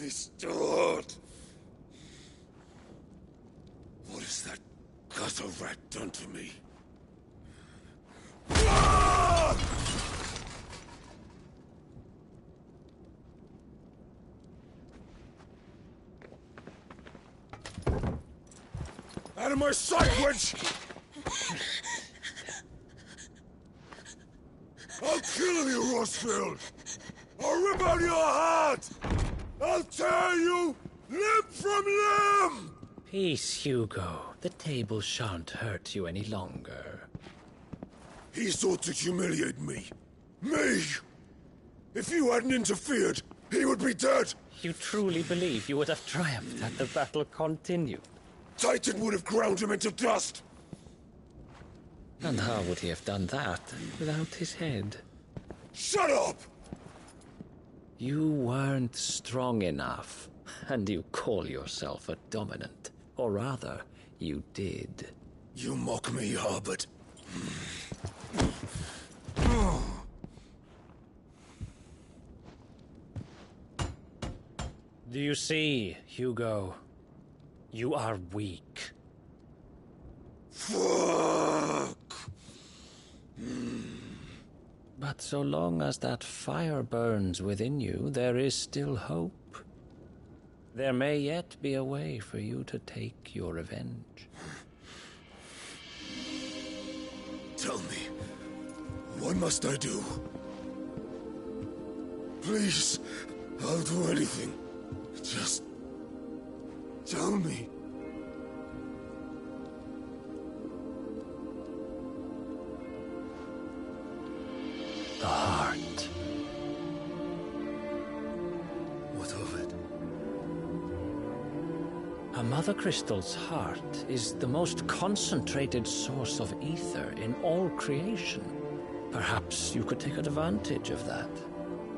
It's too hot. What has that gutter rat done to me? Out of my sight, witch! I'll kill you, Rossfield! I'll rip out your heart! I'll tear you limb from limb! Peace, Hugo. The table shan't hurt you any longer. He sought to humiliate me. Me! If you hadn't interfered, he would be dead! You truly believe you would have triumphed had the battle continued? Titan would have ground him into dust! And how would he have done that without his head? Shut up! You weren't strong enough, and you call yourself a dominant. Or rather, you did. You mock me, Harbert. Do you see, Hugo? You are weak. Fuck! But so long as that fire burns within you, there is still hope. There may yet be a way for you to take your revenge. Tell me, what must I do? Please, I'll do anything. Just tell me. The heart. What of it? A mother crystal's heart is the most concentrated source of ether in all creation. Perhaps you could take advantage of that.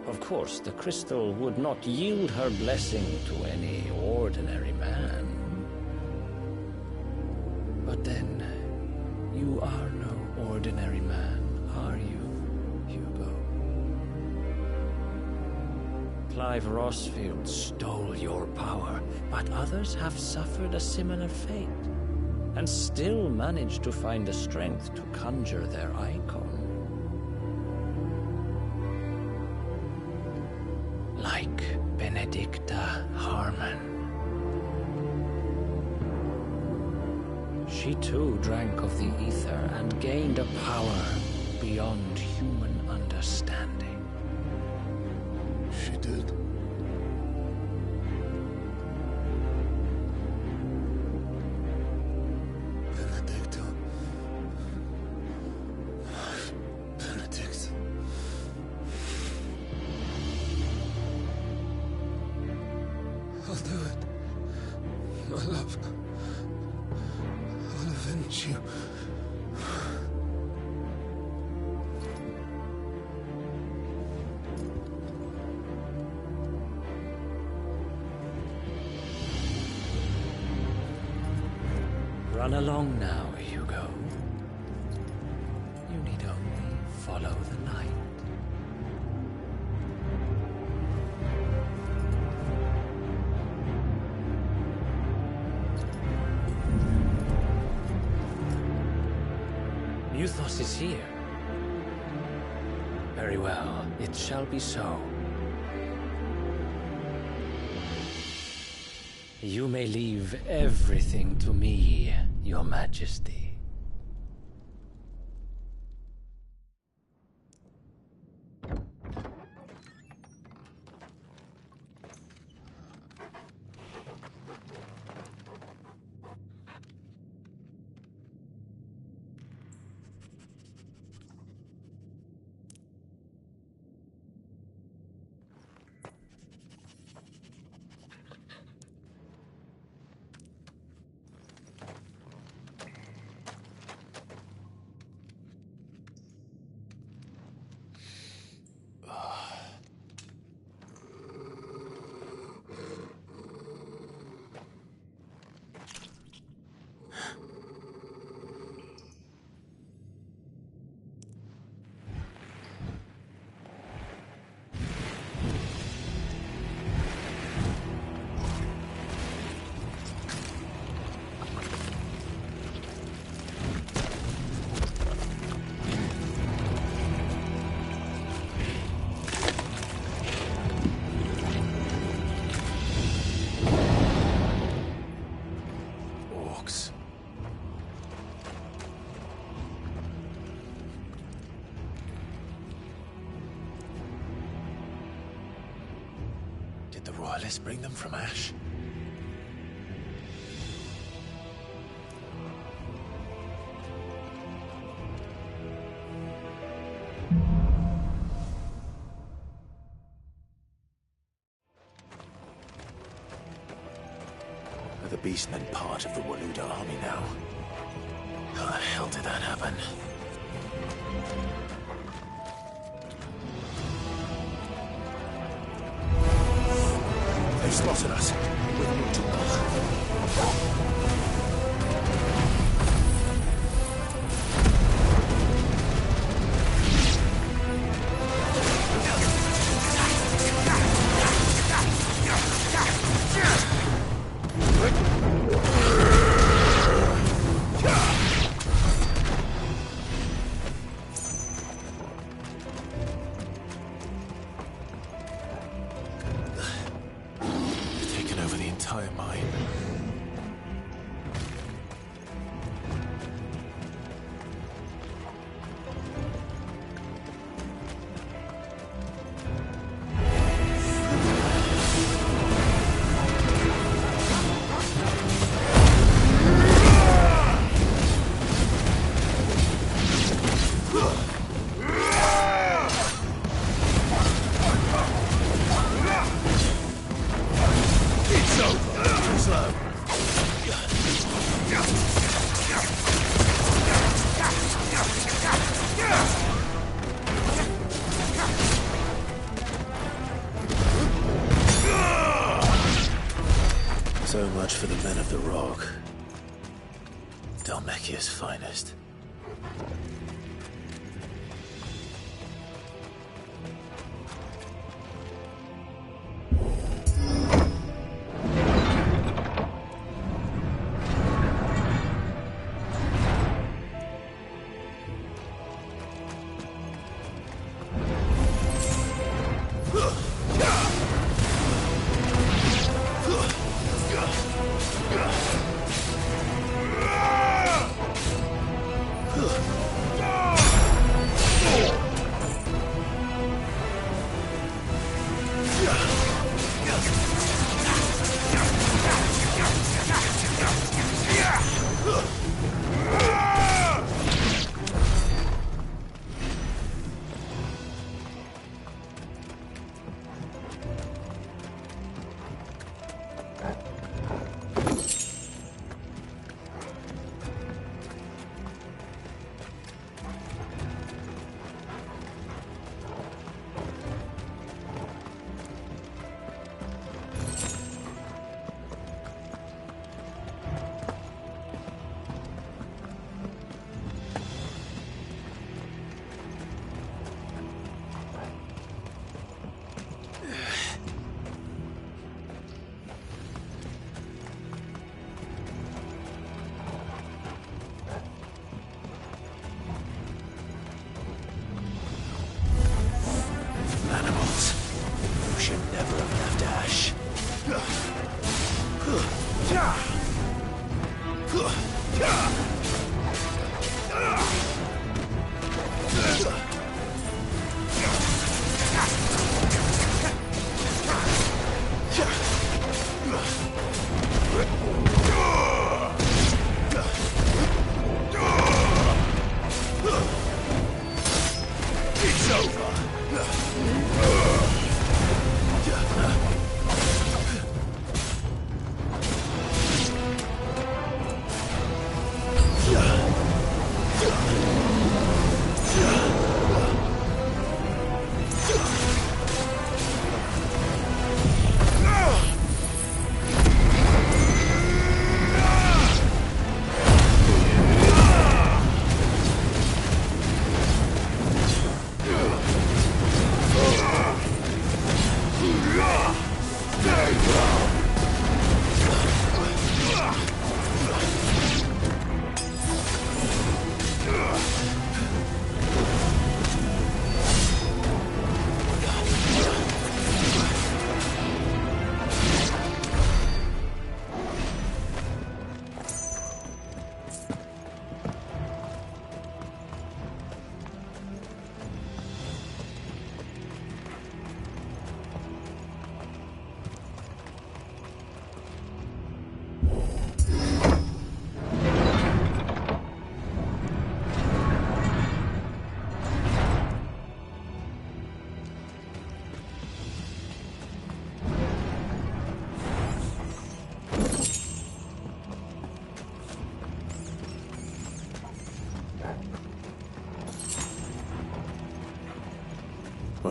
Of course, the crystal would not yield her blessing to any ordinary man. But then, you are no ordinary man, are you, Hugo? Clive Rossfield stole your power, but others have suffered a similar fate, and still managed to find the strength to conjure their icon. Like Benedicta Harmon. She too drank of the ether and gained a power beyond human understanding. She did. Benedicta. Benedict. I'll do it. My love. I'll avenge you. Run along now, Hugo. You need only follow the light. Muthos is here. Very well, it shall be so. You may leave everything to me, Your Majesty. the Royalists bring them from Ash? Are the Beastmen part of the Waluda army now? How the hell did that happen? They've spotted us. We've moved to entire mine. So much for the men of the Rock. Dhalmekia's finest.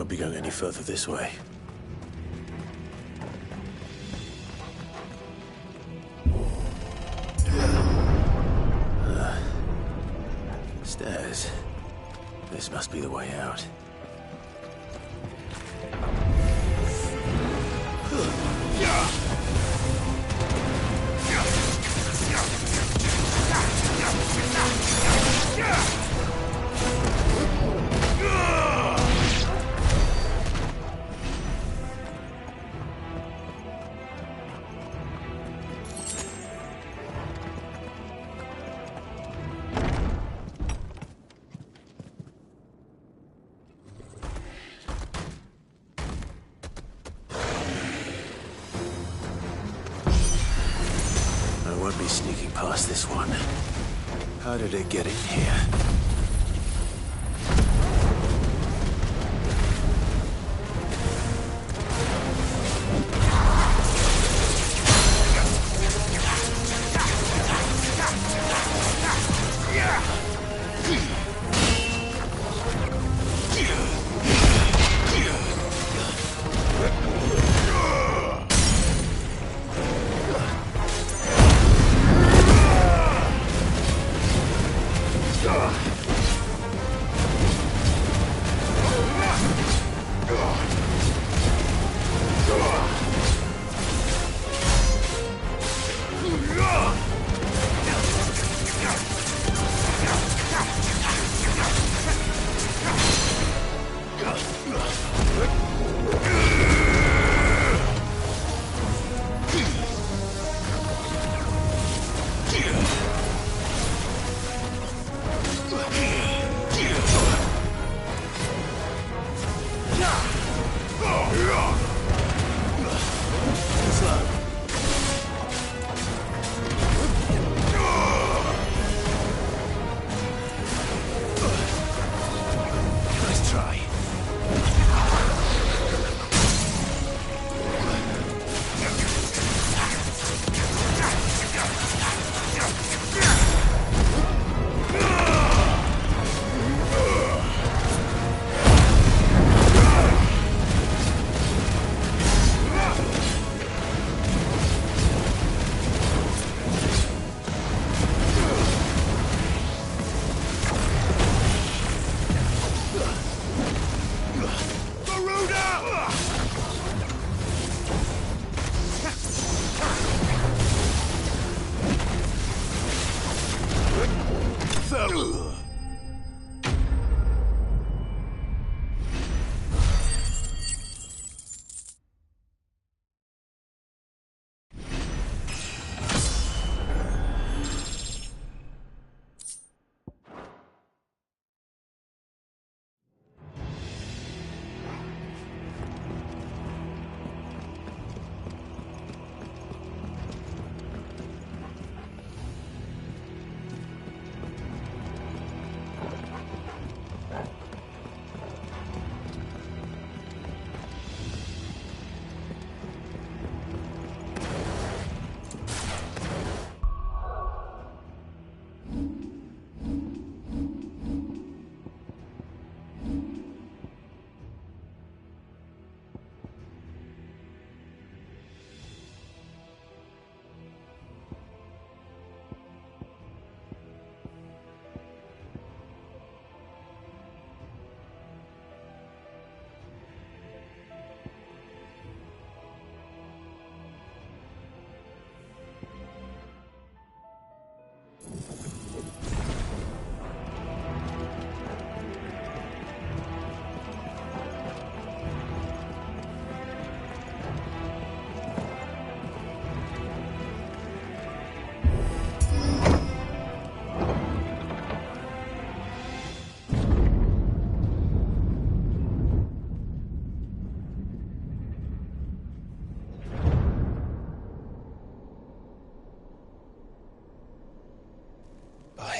won't be going any further this way. Stairs. This must be the way out. I won't be sneaking past this one. How did it get in here?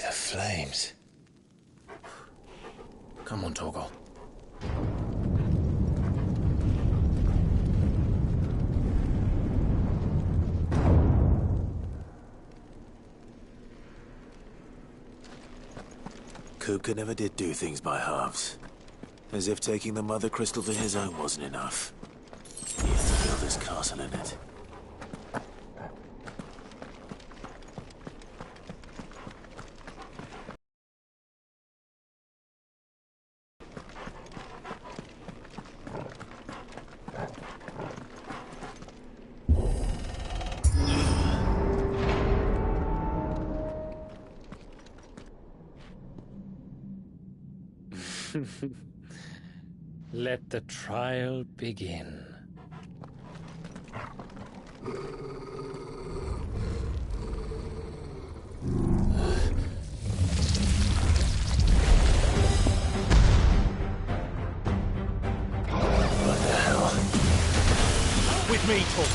Flames. Come on, Torgal. Kupka never did do things by halves. As if taking the Mother Crystal to his own wasn't enough. He has to build his castle in it. Let the trial begin. What the hell? With me, Tor.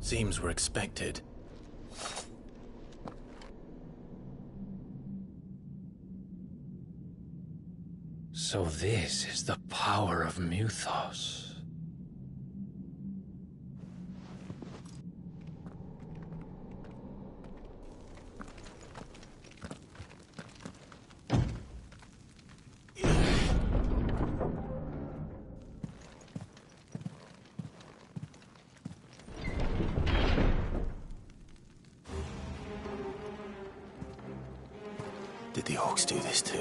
Seems we're expected. So this is the power of Mythos. Did the orcs do this too?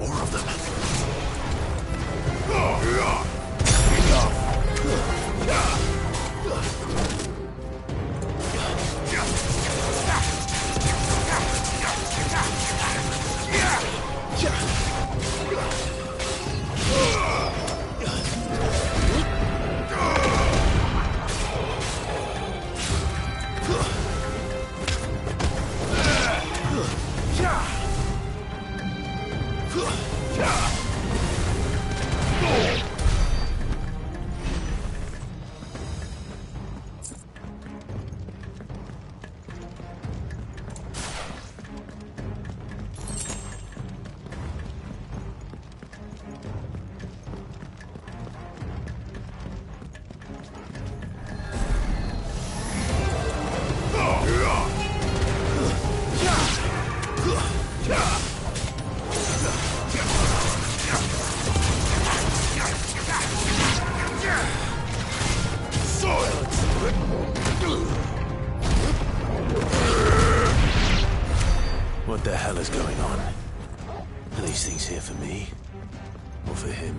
More of them. Enough! What the hell is going on? Are these things here for me? Or for him?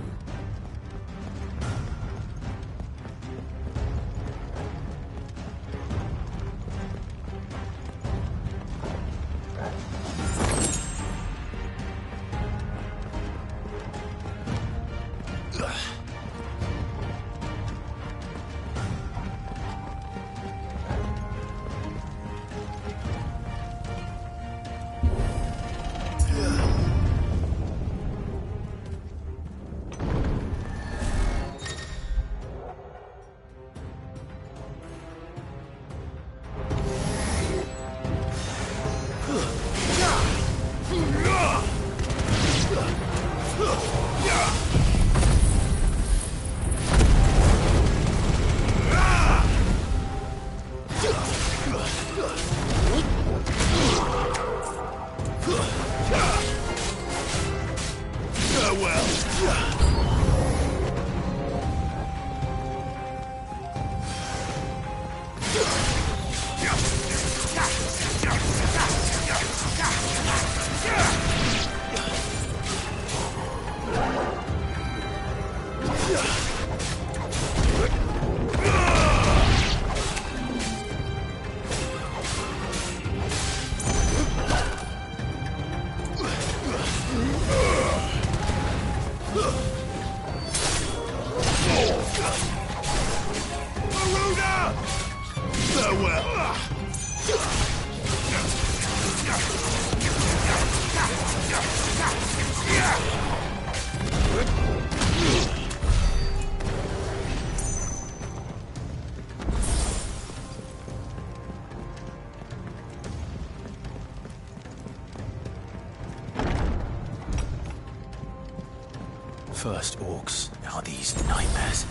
First orcs, now these nightmares.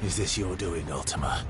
Is this your doing, Ultima?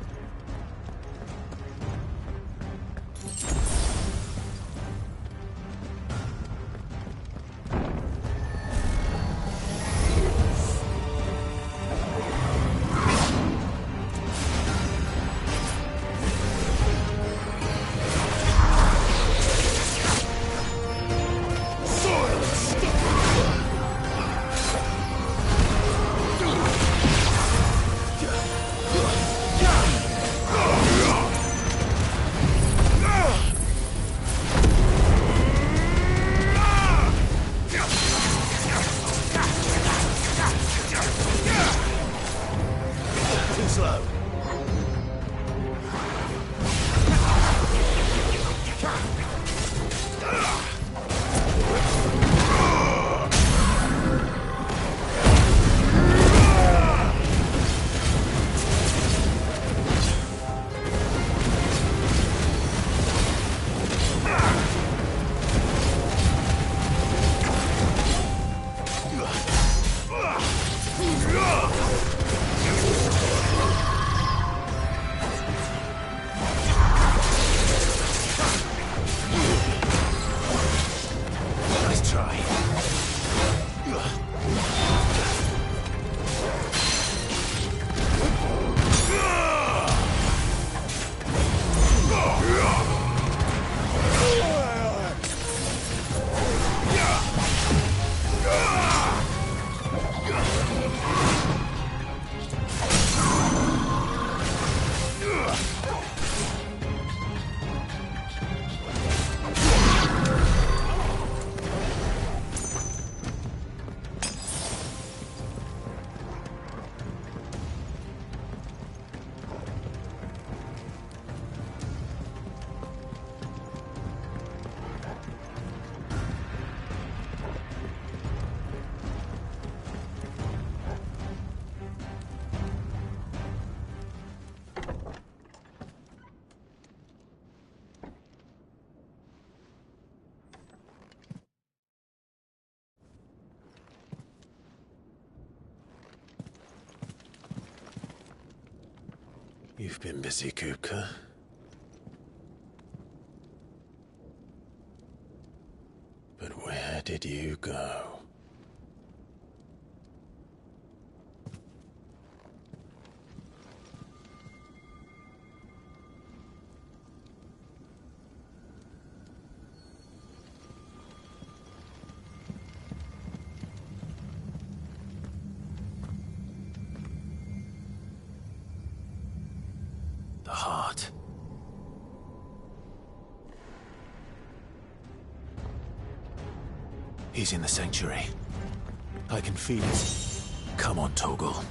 You've been busy, Kupka. But where did you go? He's in the sanctuary. I can feel it. Come on, Torgal.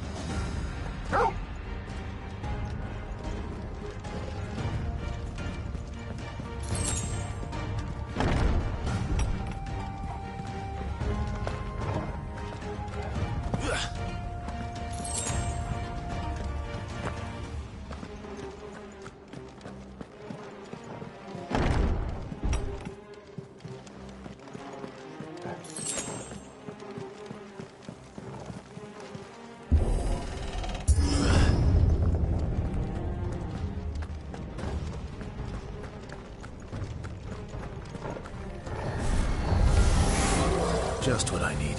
Just what I needed.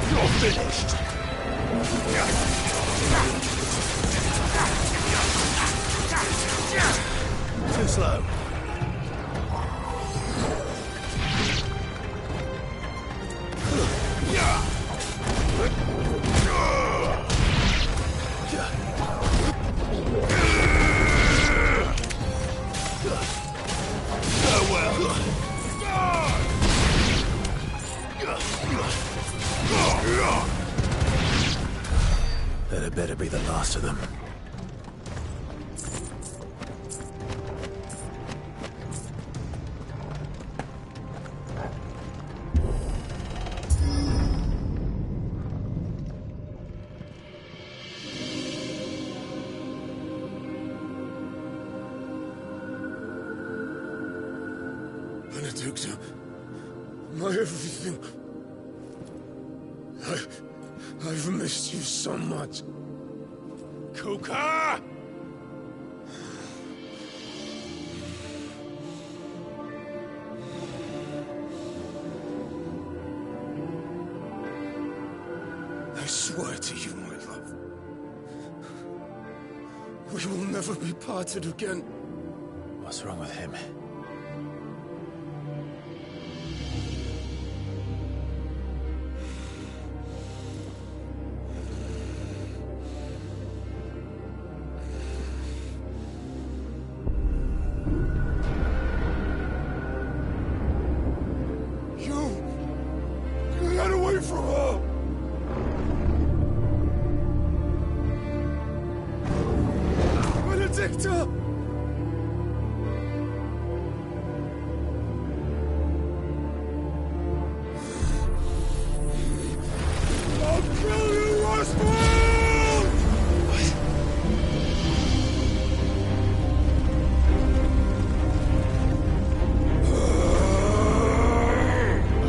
You're finished. Too slow. That had better be the last of them. Benedicta, my everything. I've missed you so much. Kuka! I swear to you, my love, we will never be parted again. What's wrong with him? Get away from her! Benedicta! I'll kill you, Roswell!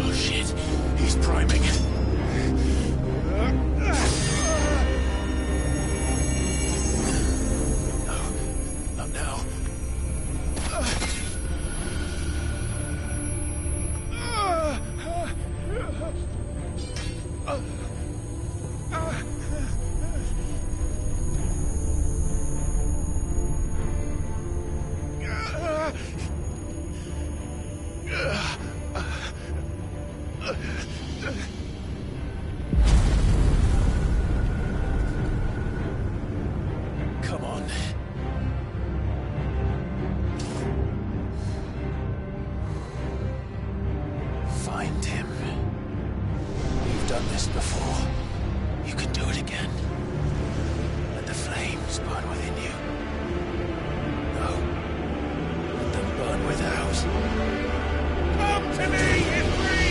Oh shit, he's priming. Not now. Come on. Find him. You've done this before. You can do it again. Let the flames burn within you. No. Let them burn without. Come to me, Ffxvi!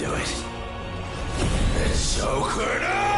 do it. And so could I!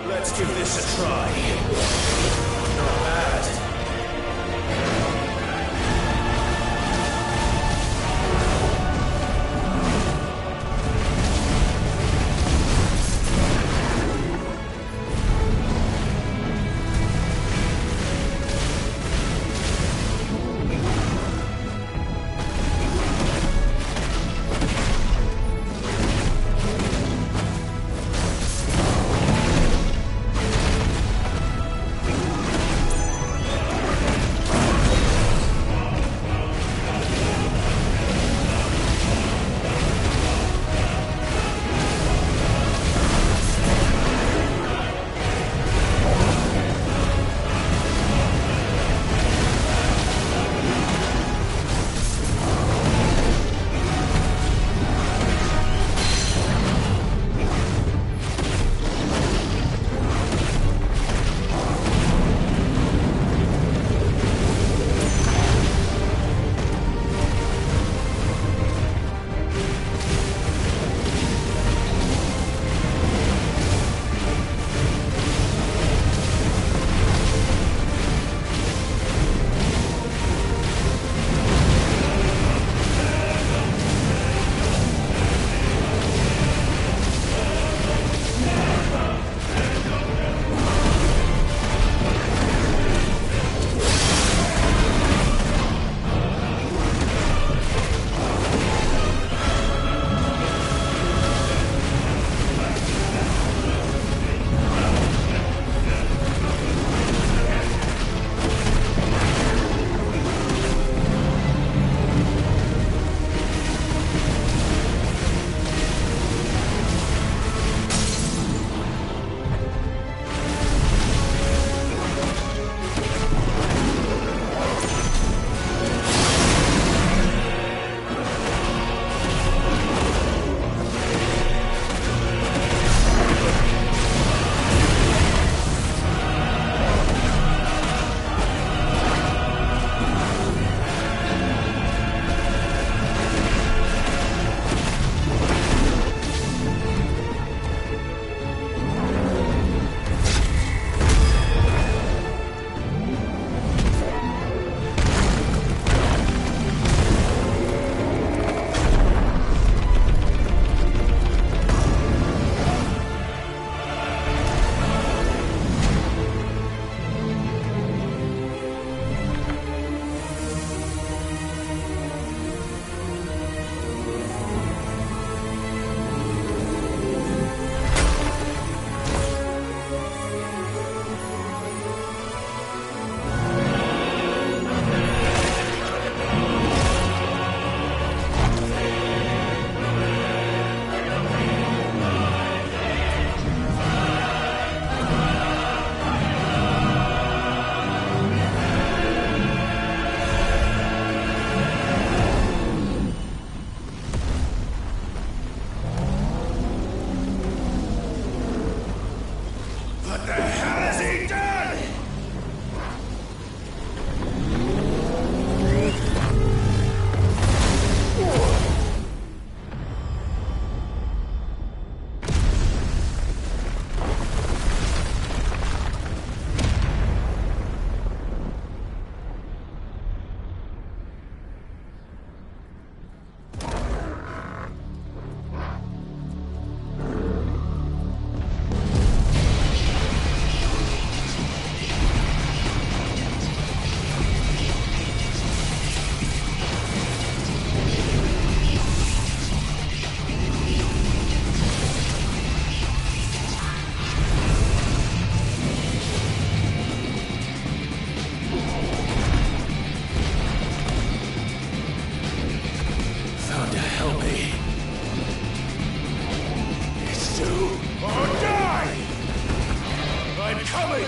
Let's give this a try. Not bad.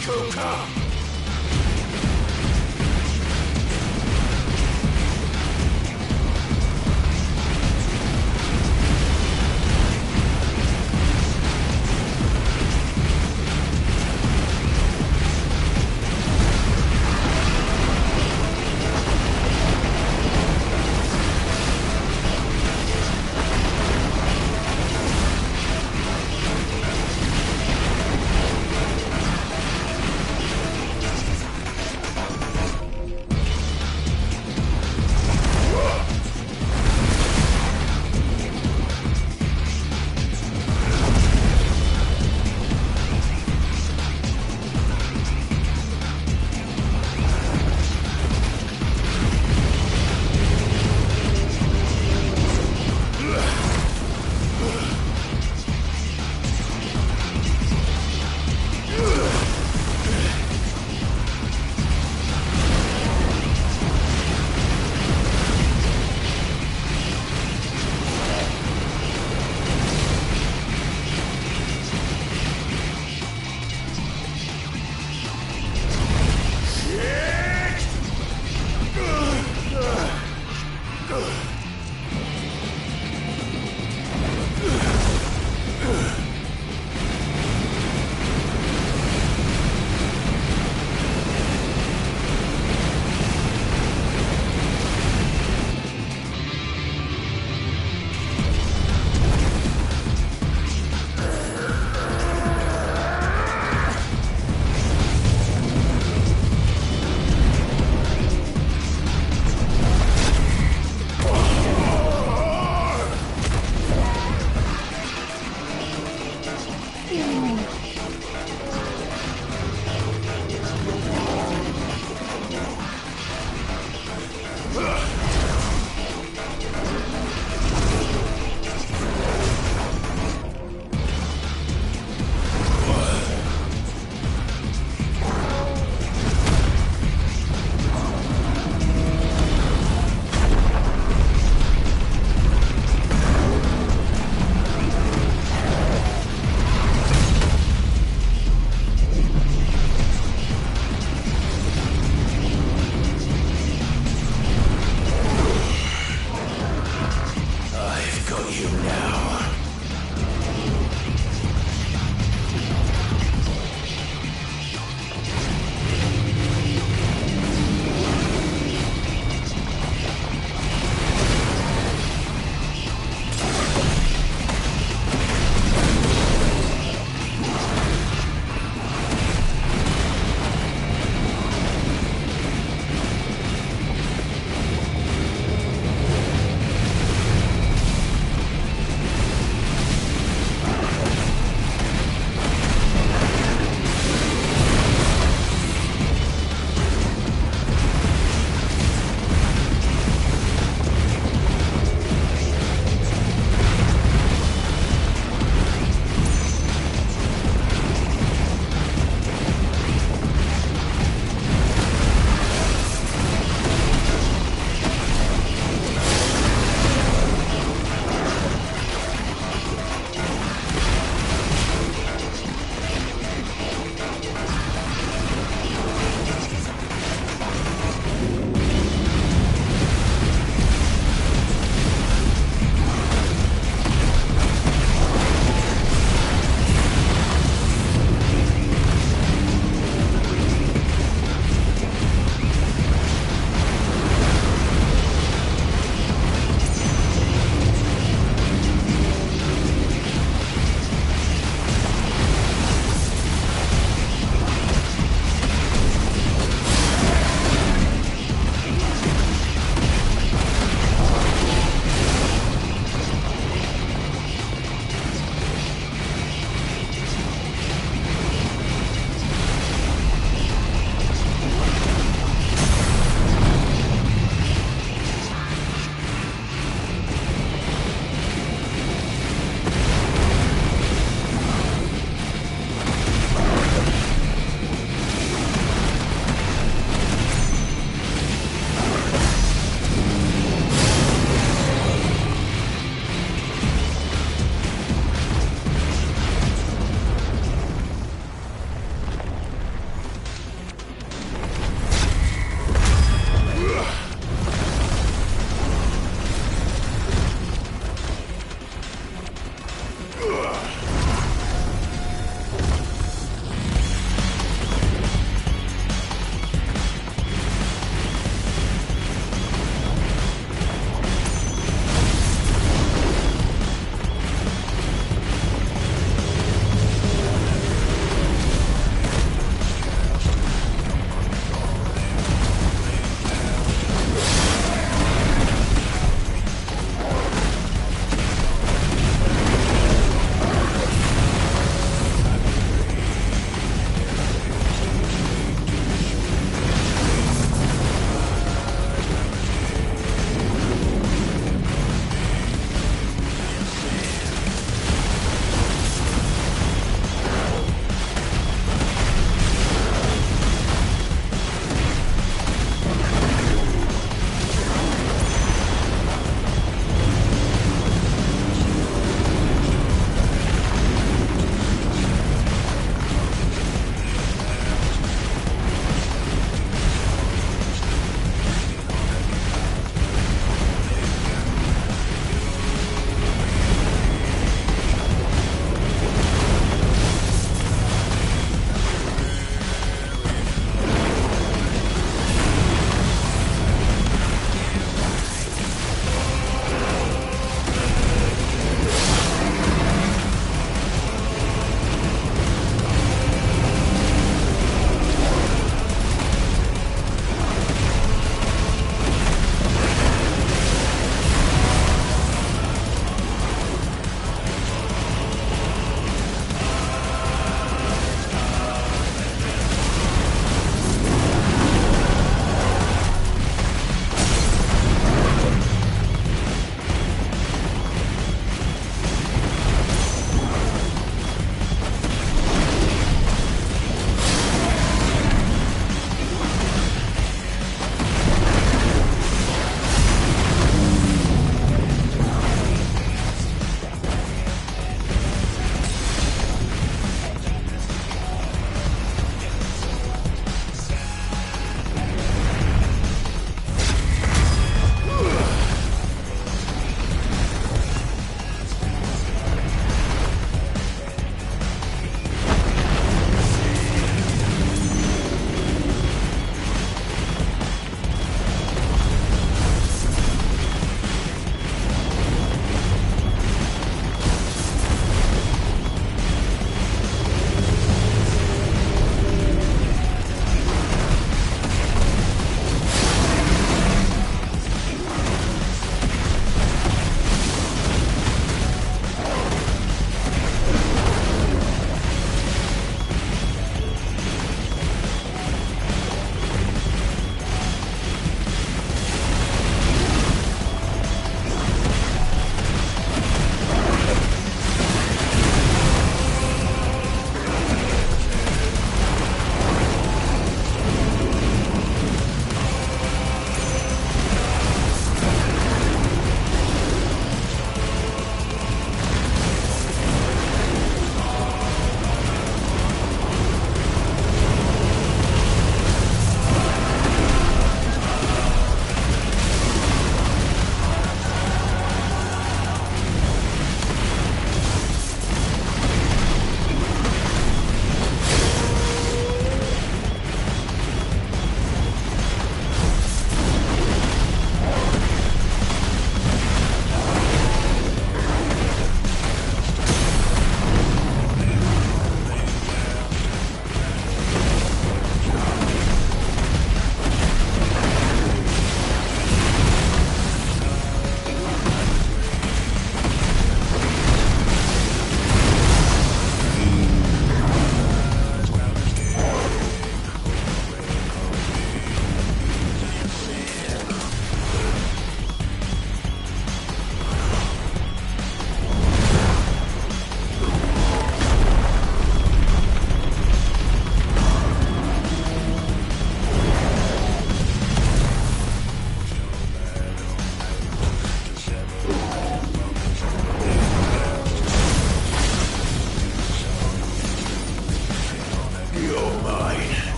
Kuka!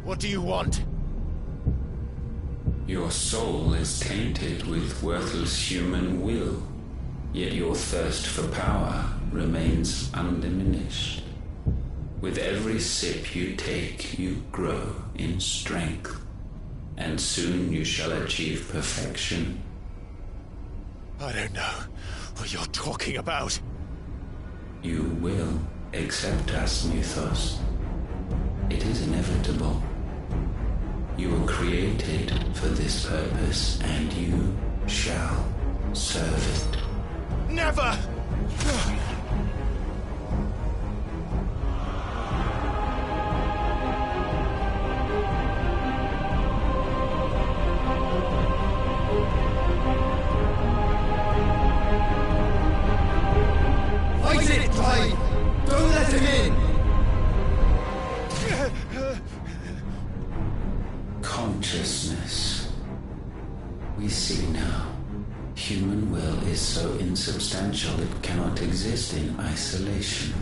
What do you want? Your soul is tainted with worthless human will, yet your thirst for power remains undiminished. With every sip you take, you grow in strength, and soon you shall achieve perfection. I don't know what you're talking about. You will accept us, Mythos. It is inevitable. You were created for this purpose, and you shall serve it. Never! Fight it, Clyde! Don't let him in! Consciousness. We see now. Human will is so insubstantial it cannot exist in isolation.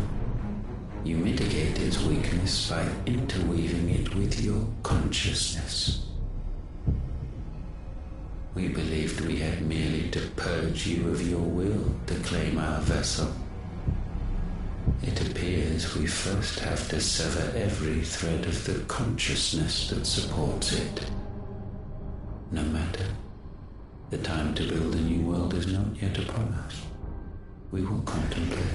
You mitigate its weakness by interweaving it with your consciousness. We believed we had merely to purge you of your will to claim our vessel. It appears we first have to sever every thread of the consciousness that supports it. No matter. The time to build a new world is not yet upon us. We will contemplate.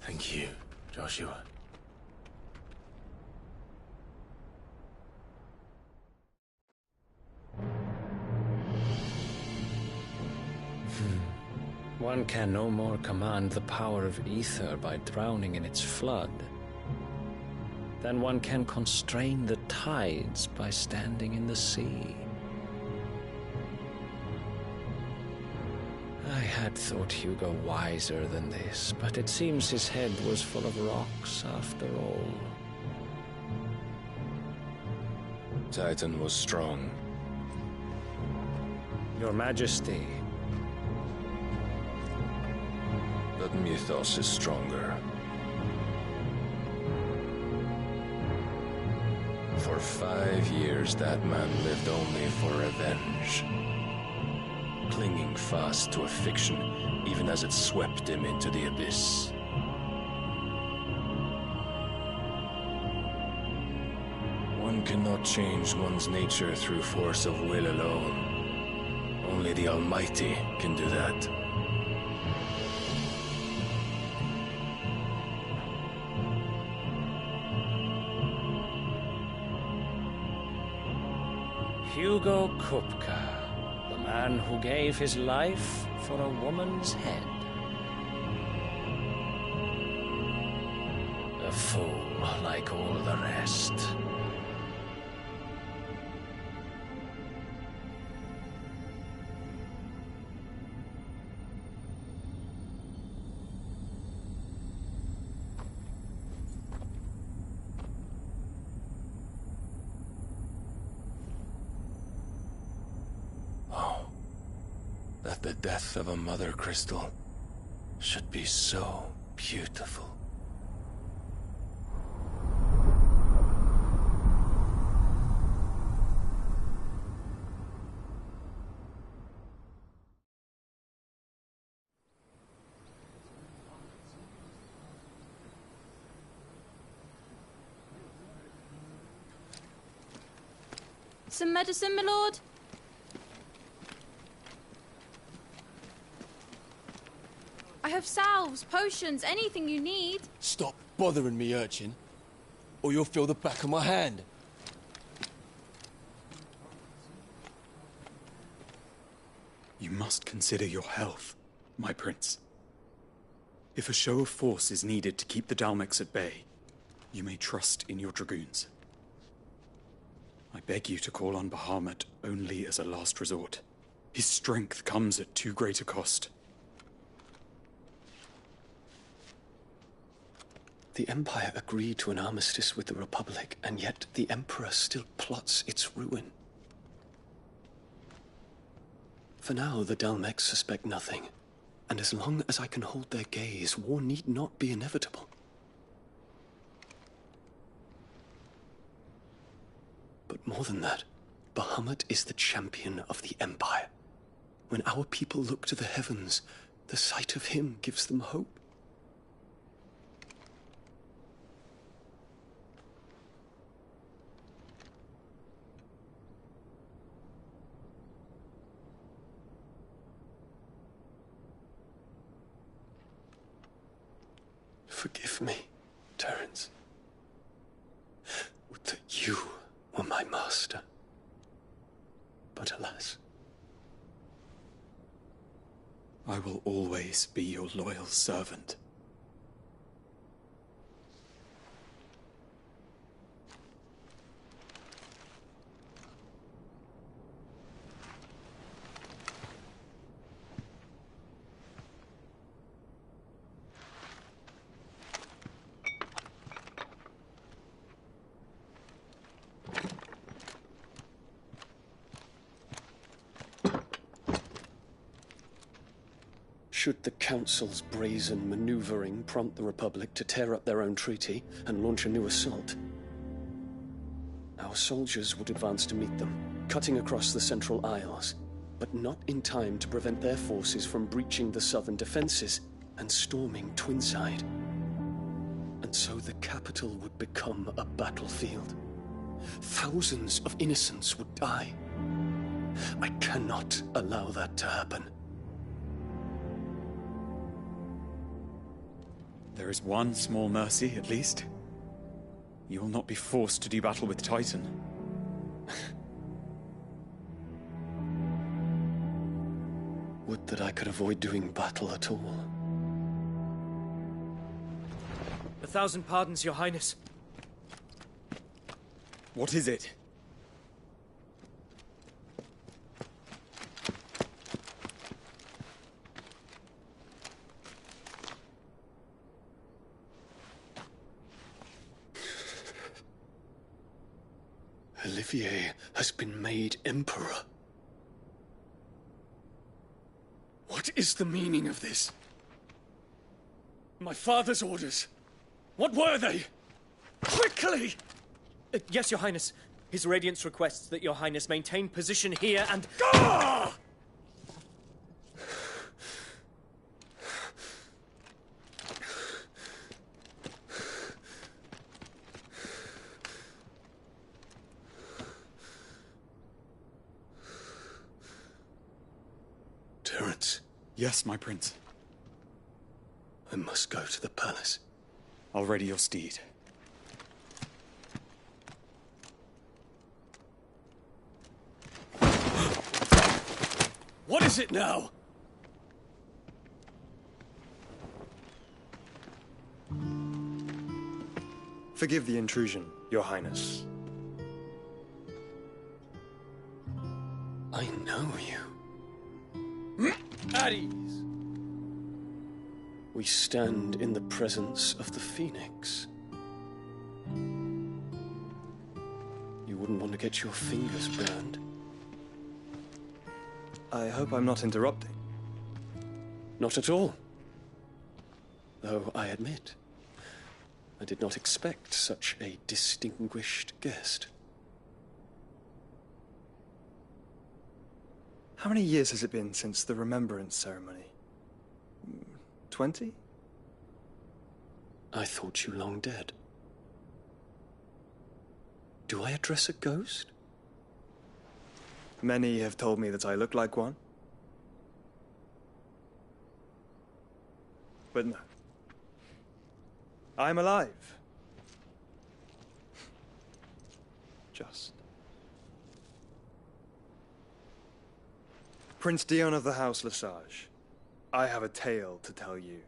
Thank you, Joshua. One can no more command the power of ether by drowning in its flood than one can constrain the tides by standing in the sea. I had thought Hugo wiser than this, but it seems his head was full of rocks after all. Titan was strong. Your Majesty. But Mythos is stronger. For 5 years, that man lived only for revenge. Clinging fast to a fiction, even as it swept him into the abyss. One cannot change one's nature through force of will alone. Only the Almighty can do that. Hugo Kupka, the man who gave his life for a woman's head. A fool like all the rest. That the death of a mother crystal should be so beautiful. Some medicine, my lord? I have salves, potions, anything you need. Stop bothering me, urchin, or you'll feel the back of my hand. You must consider your health, my prince. If a show of force is needed to keep the Dalmex at bay, you may trust in your dragoons. I beg you to call on Bahamut only as a last resort. His strength comes at too great a cost. The Empire agreed to an armistice with the Republic, and yet the Emperor still plots its ruin. For now, the Dalmex suspect nothing, and as long as I can hold their gaze, war need not be inevitable. But more than that, Bahamut is the champion of the Empire. When our people look to the heavens, the sight of him gives them hope. Forgive me, Terence. Would that you were my master. But alas. I will always be your loyal servant. Should the Council's brazen maneuvering prompt the Republic to tear up their own treaty and launch a new assault, our soldiers would advance to meet them, cutting across the Central Isles, but not in time to prevent their forces from breaching the southern defenses and storming Twinside. And so the capital would become a battlefield. Thousands of innocents would die. I cannot allow that to happen. There is one small mercy, at least. You will not be forced to do battle with Titan. Would that I could avoid doing battle at all. 1,000 pardons, Your Highness. What is it? Olivier has been made Emperor. What is the meaning of this? My father's orders. What were they? Quickly! Yes, Your Highness. His Radiance requests that Your Highness maintain position here and... Ah! Terence. Yes, my prince. I must go to the palace. I'll ready your steed. What is it now? Forgive the intrusion, Your Highness. I know you. At ease. We stand in the presence of the Phoenix. You wouldn't want to get your fingers burned. I hope I'm not interrupting. Not at all. Though I admit, I did not expect such a distinguished guest. How many years has it been since the Remembrance ceremony? 20? I thought you long dead. Do I address a ghost? Many have told me that I look like one. But no. I'm alive. Just. Prince Dion of the House Lesage, I have a tale to tell you.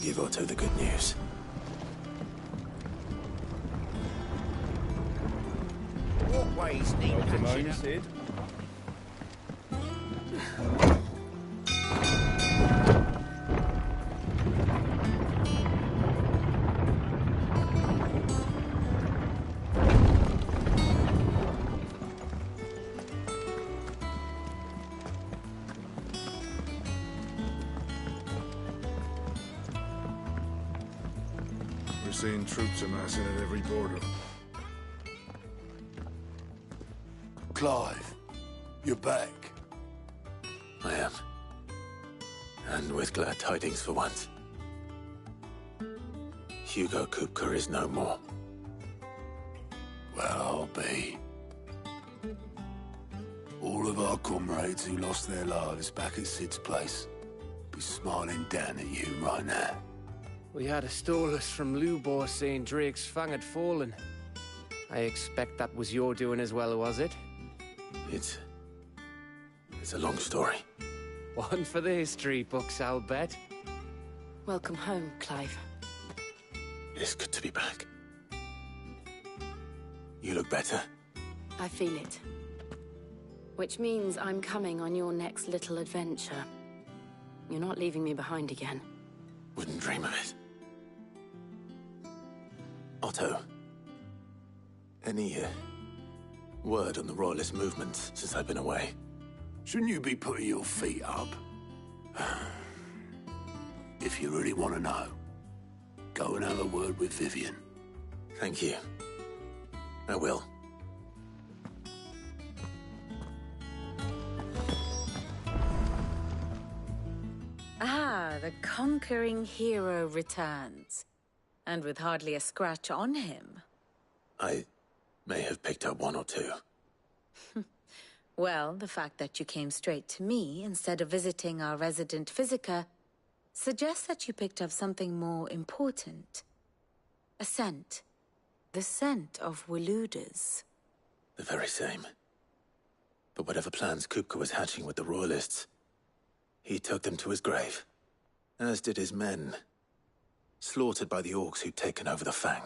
give Otto the good news. Walkways need patching up. Sid. We're seeing troops amassing at every border. Clive, you're back. I am. And with glad tidings for once. Hugo Kupka is no more. Well, I'll be. All of our comrades who lost their lives back at Sid's place be smiling down at you right now. We had a stolus from Lubor saying Drake's Fang had fallen. I expect that was your doing as well, was it? It's a long story. One for the history books, I'll bet. Welcome home, Clive. It's good to be back. You look better. I feel it. Which means I'm coming on your next little adventure. You're not leaving me behind again. Wouldn't dream of it. Otto, any word on the Royalist movement since I've been away? Shouldn't you be putting your feet up? If you really want to know, go and have a word with Vivian. Thank you. I will. Ah, the conquering hero returns. And with hardly a scratch on him. I may have picked up one or two. Well, the fact that you came straight to me instead of visiting our resident Physica suggests that you picked up something more important. A scent. The scent of Waludas. The very same. But whatever plans Kupka was hatching with the Royalists, he took them to his grave. As did his men. Slaughtered by the orcs who'd taken over the Fang.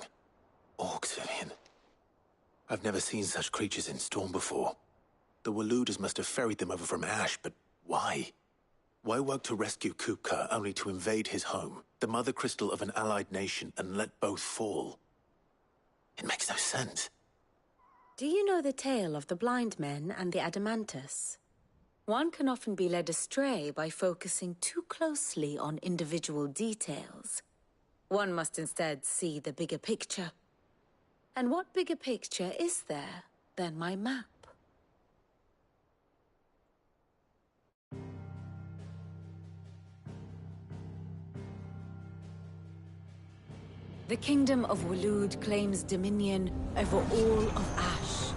Orcs, Vivian. I've never seen such creatures in Storm before. The Waludas must have ferried them over from Ash, but why? Why work to rescue Kupka only to invade his home, the mother crystal of an allied nation, and let both fall? It makes no sense. Do you know the tale of the blind men and the Adamantus? One can often be led astray by focusing too closely on individual details. One must instead see the bigger picture. And what bigger picture is there than my map? The Kingdom of Waloed claims dominion over all of Ash.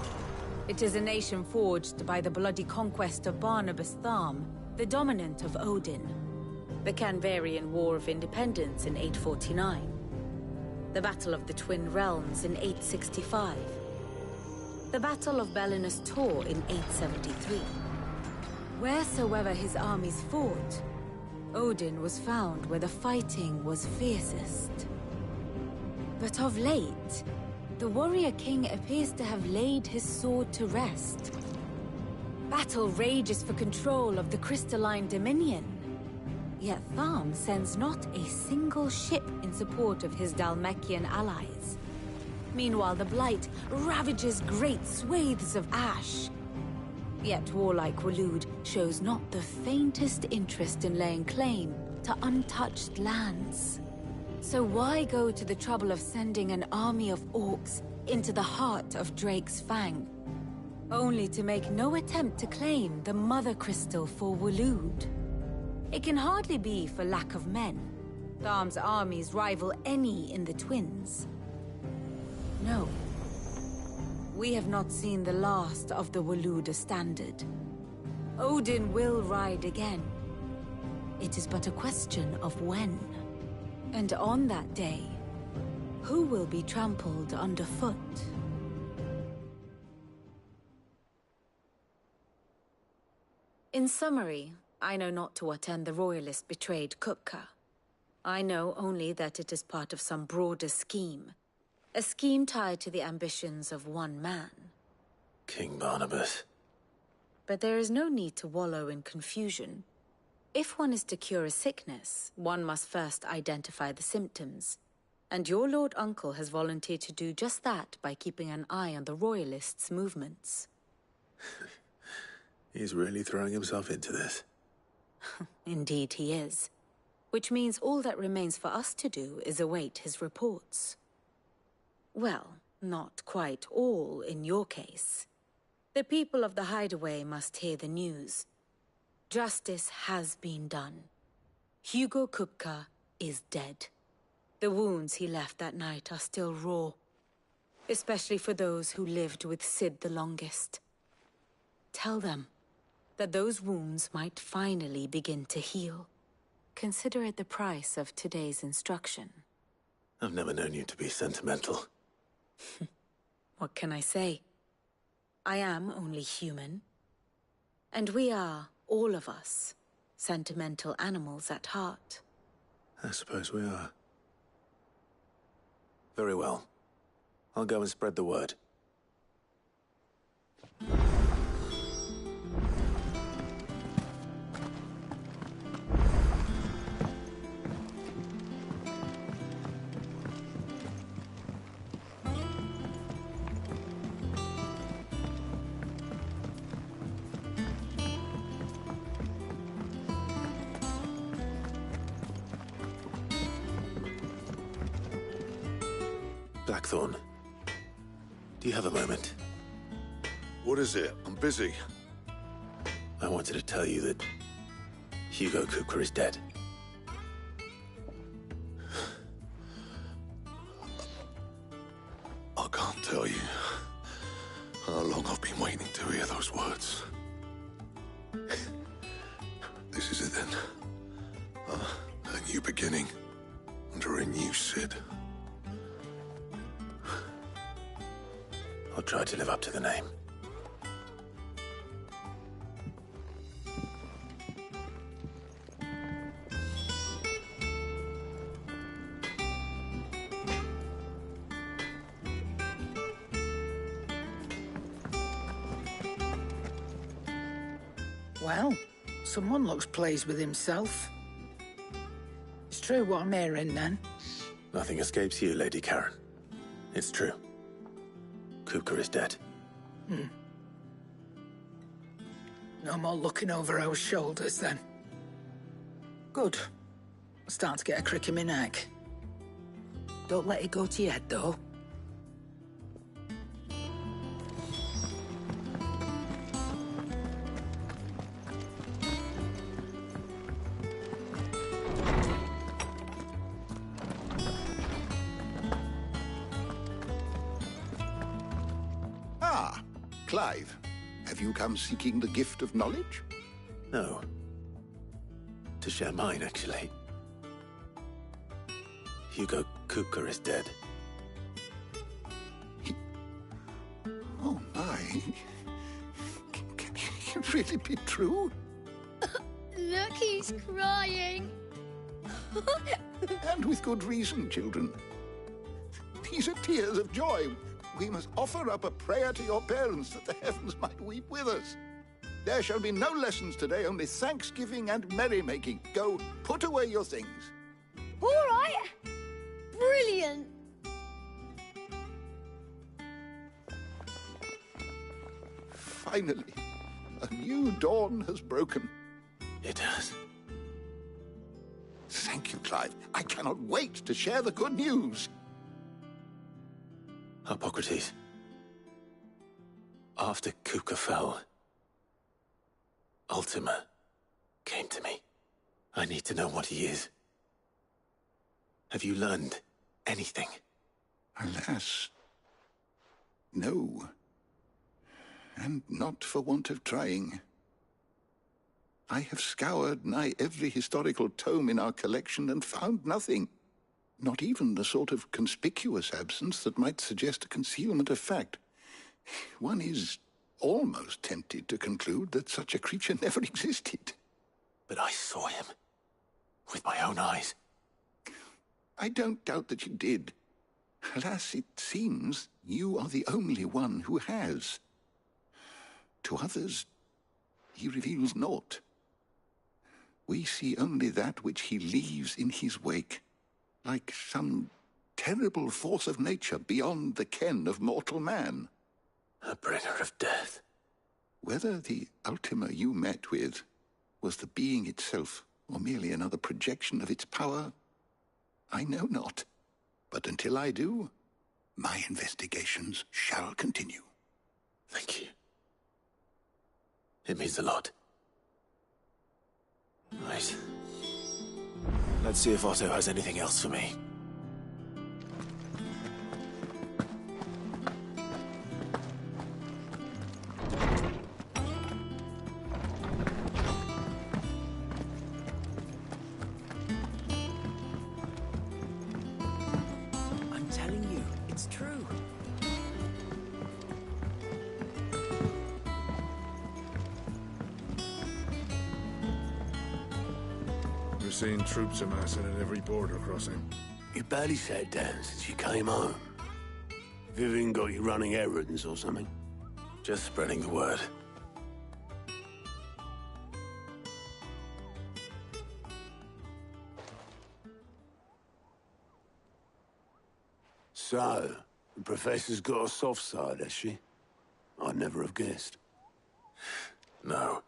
It is a nation forged by the bloody conquest of Barnabas Tharm, the dominant of Odin. The Canvarian War of Independence in 849. The Battle of the Twin Realms in 865. The Battle of Belinus Tor in 873. Wheresoever his armies fought, Odin was found where the fighting was fiercest. But of late, the warrior king appears to have laid his sword to rest. Battle rages for control of the crystalline dominion. Yet Tharm sends not a single ship in support of his Dhalmekian allies. Meanwhile, the Blight ravages great swathes of Ash. Yet warlike Waloed shows not the faintest interest in laying claim to untouched lands. So why go to the trouble of sending an army of orcs into the heart of Drake's Fang, only to make no attempt to claim the Mother Crystal for Waloed? It can hardly be for lack of men. Tharm's armies rival any in the Twins. No. We have not seen the last of the Waluda standard. Odin will ride again. It is but a question of when. And on that day, who will be trampled underfoot? In summary, I know not to what end the Royalists betrayed Kupka. I know only that it is part of some broader scheme. A scheme tied to the ambitions of one man. King Barnabas. But there is no need to wallow in confusion. If one is to cure a sickness, one must first identify the symptoms. And your Lord Uncle has volunteered to do just that by keeping an eye on the Royalists' movements. He's really throwing himself into this. Indeed he is. Which means all that remains for us to do is await his reports. Well, not quite all in your case. The people of the Hideaway must hear the news. Justice has been done. Hugo Kupka is dead. The wounds he left that night are still raw, especially for those who lived with Sid the longest. Tell them that those wounds might finally begin to heal. Consider it the price of today's instruction. I've never known you to be sentimental. What can I say? I am only human. And we are, all of us, sentimental animals at heart. I suppose we are. Very well. I'll go and spread the word. Blackthorn, do you have a moment? What is it? I'm busy. I wanted to tell you that Hugo Kupka is dead. I can't tell you how long I've been waiting to hear those words. This is it then. A new beginning under a new Sid. I'll try to live up to the name. Well, someone looks pleased with himself. It's true what I'm hearing, then. Nothing escapes you, Lady Karen. It's true. Kupka is dead. No more looking over our shoulders, then. Good. I'm starting to get a crick in my neck. Don't let it go to your head, though. Clive, have you come seeking the gift of knowledge? No. To share mine, actually. Hugo Kupka is dead. Oh, my. Can it really be true? Look, he's crying. And with good reason, children. These are tears of joy. We must offer up a prayer to your parents that the heavens might weep with us. There shall be no lessons today, only thanksgiving and merrymaking. Go, put away your things. All right. Brilliant. Finally, a new dawn has broken. It has. Thank you, Clive. I cannot wait to share the good news. Hippocrates. After Kupka fell, Ultima came to me. I need to know what he is. Have you learned anything? Alas, no. And not for want of trying. I have scoured nigh every historical tome in our collection and found nothing. Not even the sort of conspicuous absence that might suggest a concealment of fact. One is almost tempted to conclude that such a creature never existed. But I saw him. With my own eyes. I don't doubt that you did. Alas, it seems you are the only one who has. To others, he reveals naught. We see only that which he leaves in his wake, like some terrible force of nature beyond the ken of mortal man. A bringer of death. Whether the Ultima you met with was the being itself, or merely another projection of its power, I know not. But until I do, my investigations shall continue. Thank you. It means a lot. Right. Let's see if Otto has anything else for me. I'm telling you, it's true. We're seeing troops amassing at every border crossing. You barely sat down since you came home. Vivian got you running errands or something? Just spreading the word. So, the Professor's got a soft side, has she? I'd never have guessed. No.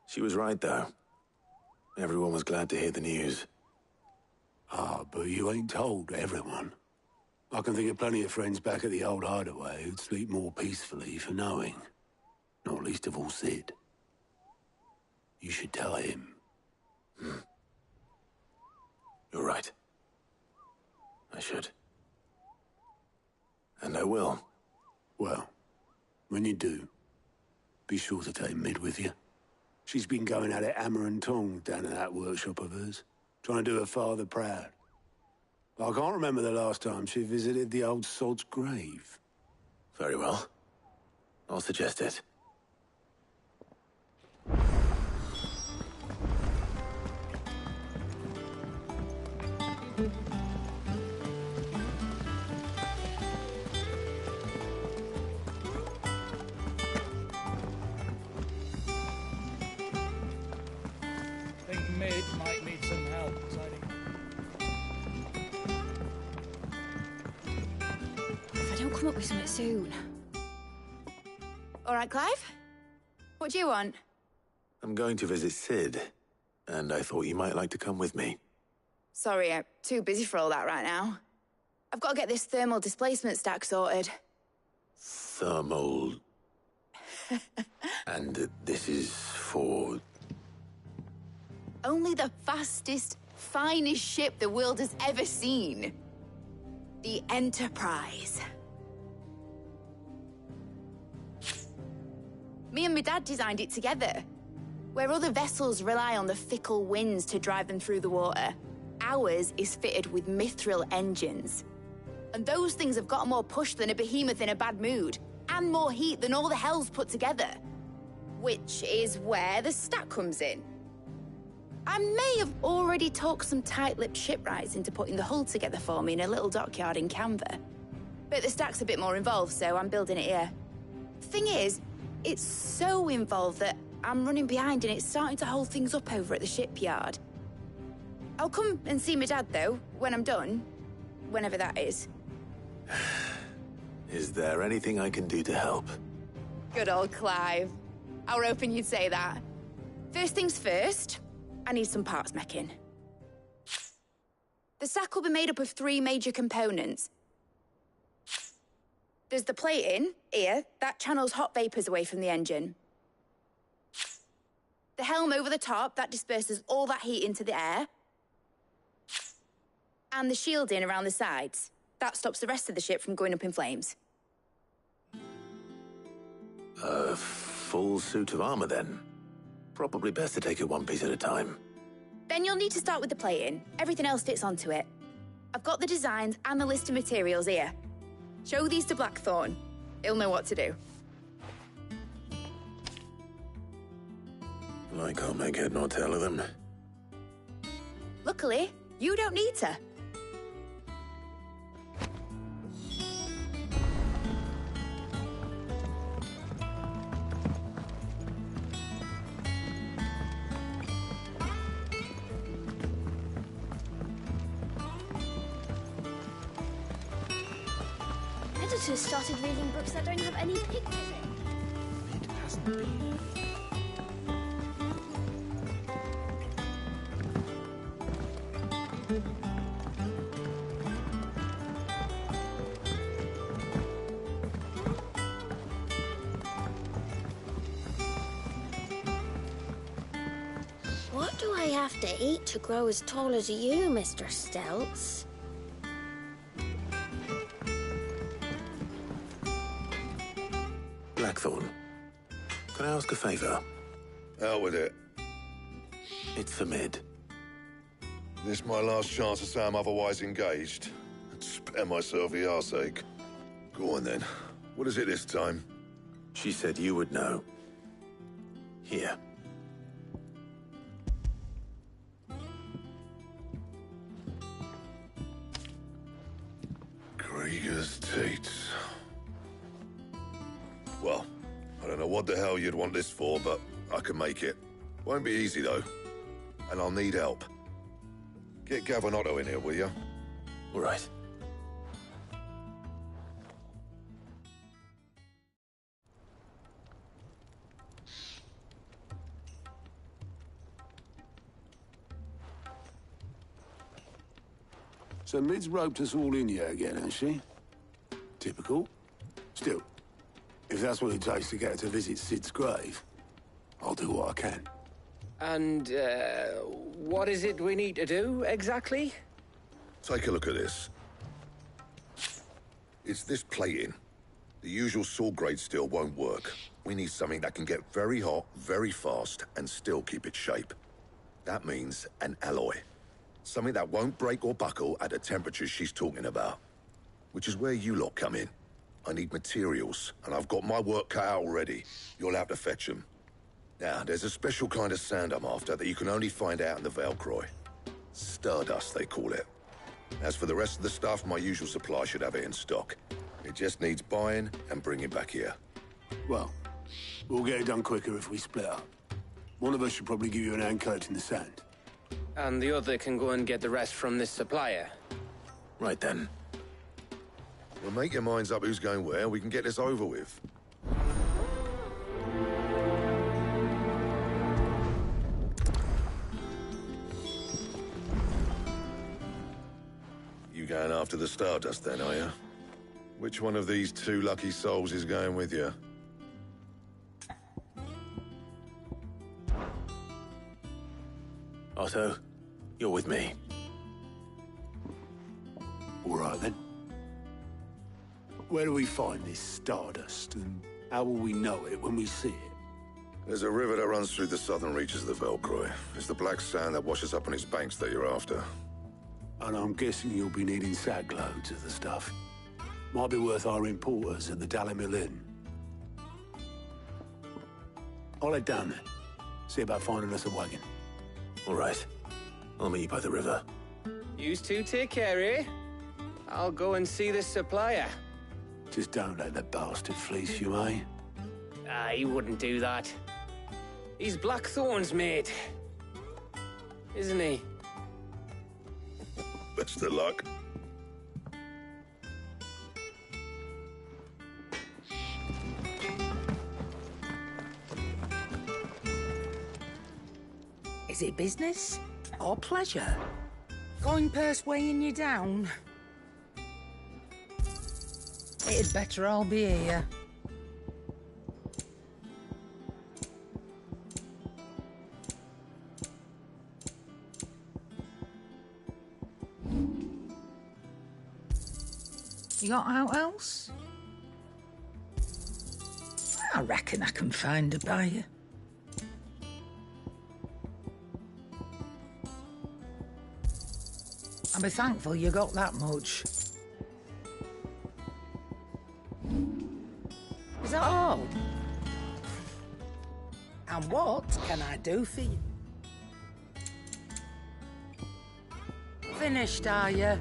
She was right, though. Everyone was glad to hear the news. Ah, but you ain't told everyone. I can think of plenty of friends back at the old hideaway who'd sleep more peacefully for knowing. Not least of all Sid. You should tell him. You're right. I should. And I will. Well, when you do, be sure to take Mid with you. She's been going at it hammer and tongs down in that workshop of hers, trying to do her father proud. I can't remember the last time she visited the old sod's grave. Very well. I'll suggest it. Think Mid might need some help deciding. If I don't come up with something soon. All right, Clive? What do you want? I'm going to visit Sid, and I thought you might like to come with me. Sorry, I'm too busy for all that right now. I've got to get this thermal displacement stack sorted. Thermal... And this is for... Only the fastest, finest ship the world has ever seen. The Enterprise. Me and my dad designed it together. Where other vessels rely on the fickle winds to drive them through the water, ours is fitted with mithril engines. And those things have got more push than a behemoth in a bad mood, and more heat than all the hells put together. Which is where the stack comes in. I may have already talked some tight-lipped shipwrights into putting the hull together for me in a little dockyard in Canva. But the stack's a bit more involved, so I'm building it here. Thing is, it's so involved that I'm running behind and it's starting to hold things up over at the shipyard. I'll come and see my dad, though, when I'm done. Whenever that is. Is there anything I can do to help? Good old Clive. I were hoping you'd say that. First things first, I need some parts meching. The stack will be made up of 3 major components. There's the plating, here, that channels hot vapors away from the engine. The helm over the top, that disperses all that heat into the air. And the shielding around the sides. That stops the rest of the ship from going up in flames. A full suit of armor, then. Probably best to take it one piece at a time. Then you'll need to start with the plating. Everything else fits onto it. I've got the designs and the list of materials here. Show these to Blackthorn. He'll know what to do. I can't make head nor tail of them. Luckily, you don't need to. editors started reading books that don't have any pictures in. It hasn't been. What do I have to eat to grow as tall as you, Mr. Stelz? Blackthorn, can I ask a favour? Out with it. It's for Mid. This my last chance to say I'm otherwise engaged. Spare myself the arseache. Go on then. What is it this time? She said you would know. Here. Krieger's teats. Well, I don't know what the hell you'd want this for, but I can make it. Won't be easy, though. And I'll need help. Get Gavin-Otto in here, will you? All right. So Mid's roped us all in here again, has she? Typical. Still, if that's what it takes to get her to visit Sid's grave, I'll do what I can. And, what is it we need to do, exactly? Take a look at this. It's this plating. The usual sword-grade steel won't work. We need something that can get very hot, very fast, and still keep its shape. That means an alloy. Something that won't break or buckle at the temperatures she's talking about. Which is where you lot come in. I need materials, and I've got my work cut out already. You'll have to fetch them. Now, there's a special kind of sand I'm after that you can only find out in the Velcroy. Stardust, they call it. As for the rest of the stuff, my usual supply should have it in stock. It just needs buying and bringing back here. Well, we'll get it done quicker if we split up. One of us should probably give you an hand collecting the sand. And the other can go and get the rest from this supplier. Right then. Well, make your minds up who's going where, we can get this over with. You going after the Stardust then, are you? Which one of these two lucky souls is going with you? Otto, you're with me. All right, then. Where do we find this Stardust, and how will we know it when we see it? There's a river that runs through the southern reaches of the Velcroy. It's the black sand that washes up on its banks that you're after. And I'm guessing you'll be needing sack loads of the stuff. Might be worth our importers at the Dalimil Inn. I'll head down then. See about finding us a wagon. All right. I'll meet you by the river. Yous two take care, eh? I'll go and see this supplier. Just don't let the bastard fleece you, eh? He wouldn't do that. He's Blackthorn's mate. Isn't he? Best of luck. Is it business or pleasure? Going purse weighing you down? It'd better all be here. You got out else? I reckon I can find a buyer. I'll be thankful you got that much. Is that all? And what can I do for you? Finished, are you?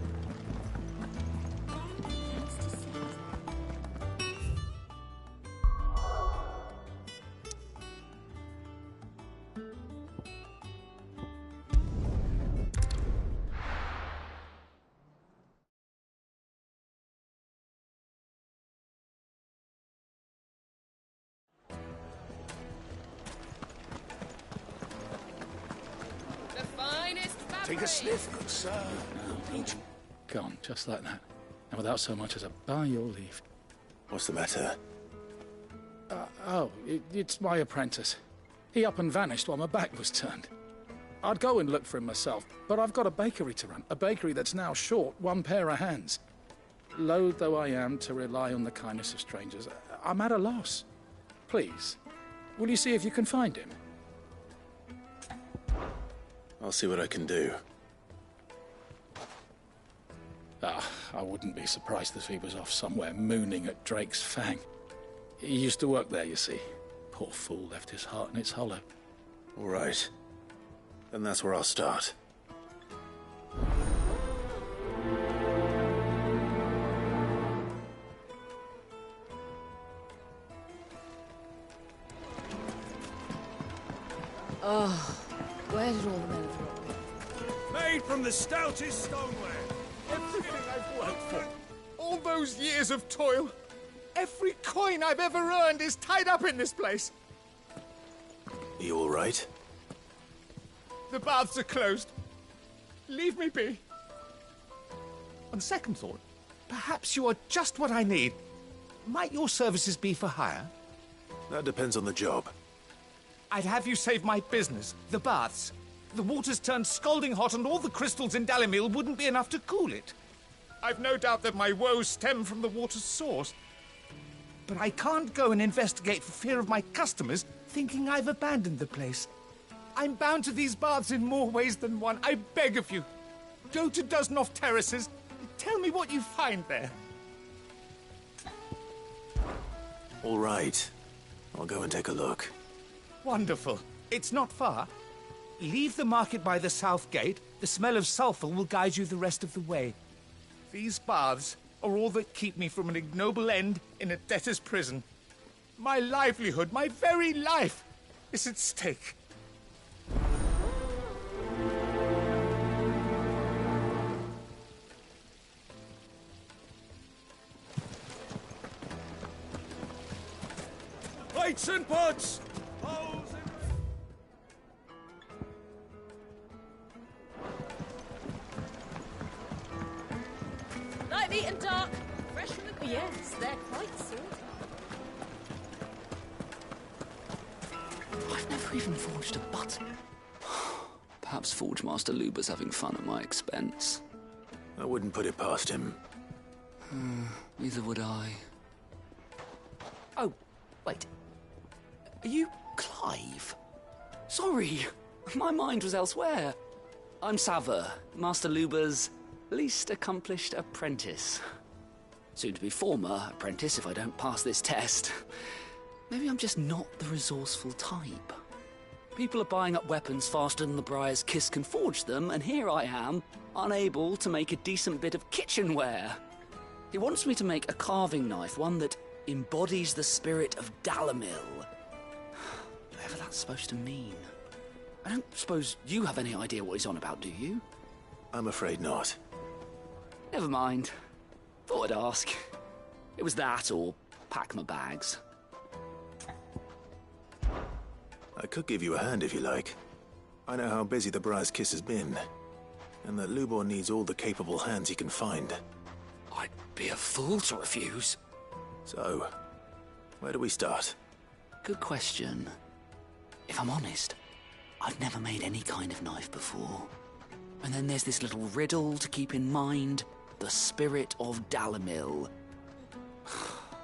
Take a sniff, good sir. Gone, just like that. And without so much as a by your leave. What's the matter? It's my apprentice. He up and vanished while my back was turned. I'd go and look for him myself, but I've got a bakery to run. A bakery that's now short one pair of hands. Loath though I am to rely on the kindness of strangers, I'm at a loss. Please, will you see if you can find him? I'll see what I can do. I wouldn't be surprised if he was off somewhere mooning at Drake's Fang. He used to work there, you see. Poor fool left his heart in its hollow. All right. Then that's where I'll start. Oh, where did all the men drop? Made from the stoutest stoneware. Everything I've worked for. All those years of toil. Every coin I've ever earned is tied up in this place. Are you all right? The baths are closed. Leave me be. On second thought, perhaps you are just what I need. Might your services be for hire? That depends on the job. I'd have you save my business, the baths. The water's turned scalding hot and all the crystals in Dalimil wouldn't be enough to cool it. I've no doubt that my woes stem from the water's source. But I can't go and investigate for fear of my customers thinking I've abandoned the place. I'm bound to these baths in more ways than one. I beg of you. Go to Dusnoff Terraces. Tell me what you find there. All right. I'll go and take a look. Wonderful. It's not far. Leave the market by the south gate. The smell of sulphur will guide you the rest of the way. These baths are all that keep me from an ignoble end in a debtor's prison. My livelihood, my very life, is at stake. Plates and pots! Light, neat and dark. Fresh from the... Yes, they're quite sorted. I've never even forged a button. Perhaps Forge Master Luber's having fun at my expense. I wouldn't put it past him. Neither would I. Oh, wait. Are you Clive? Sorry, my mind was elsewhere. I'm Sava, Master Luber's least accomplished apprentice. Soon to be former apprentice if I don't pass this test. Maybe I'm just not the resourceful type. People are buying up weapons faster than the Briar's Kiss can forge them, and here I am, unable to make a decent bit of kitchenware. He wants me to make a carving knife, one that embodies the spirit of Dalimil. Whatever that's supposed to mean. I don't suppose you have any idea what he's on about, do you? I'm afraid not. Never mind. Thought I'd ask. It was that, or pack my bags. I could give you a hand if you like. I know how busy the Briar's Kiss has been, and that Lubor needs all the capable hands he can find. I'd be a fool to refuse. So, where do we start? Good question. If I'm honest, I've never made any kind of knife before. And then there's this little riddle to keep in mind. The spirit of Dalimil.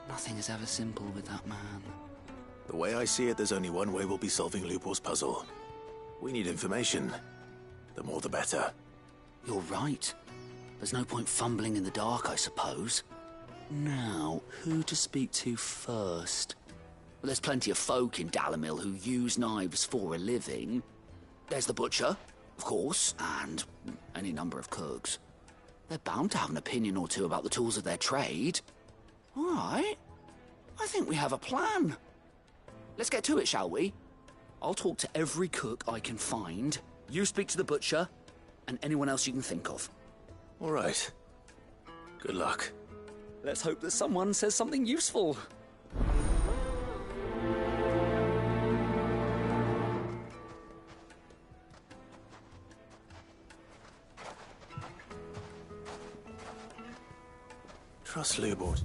Nothing is ever simple with that man. The way I see it, there's only one way we'll be solving Lubor's puzzle. We need information. The more the better. You're right. There's no point fumbling in the dark, I suppose. Now, who to speak to first? Well, there's plenty of folk in Dalimil who use knives for a living. There's the butcher, of course, and any number of cooks. They're bound to have an opinion or two about the tools of their trade. All right. I think we have a plan. Let's get to it, shall we? I'll talk to every cook I can find. You speak to the butcher, and anyone else you can think of. All right. Good luck. Let's hope that someone says something useful. trust Lubors.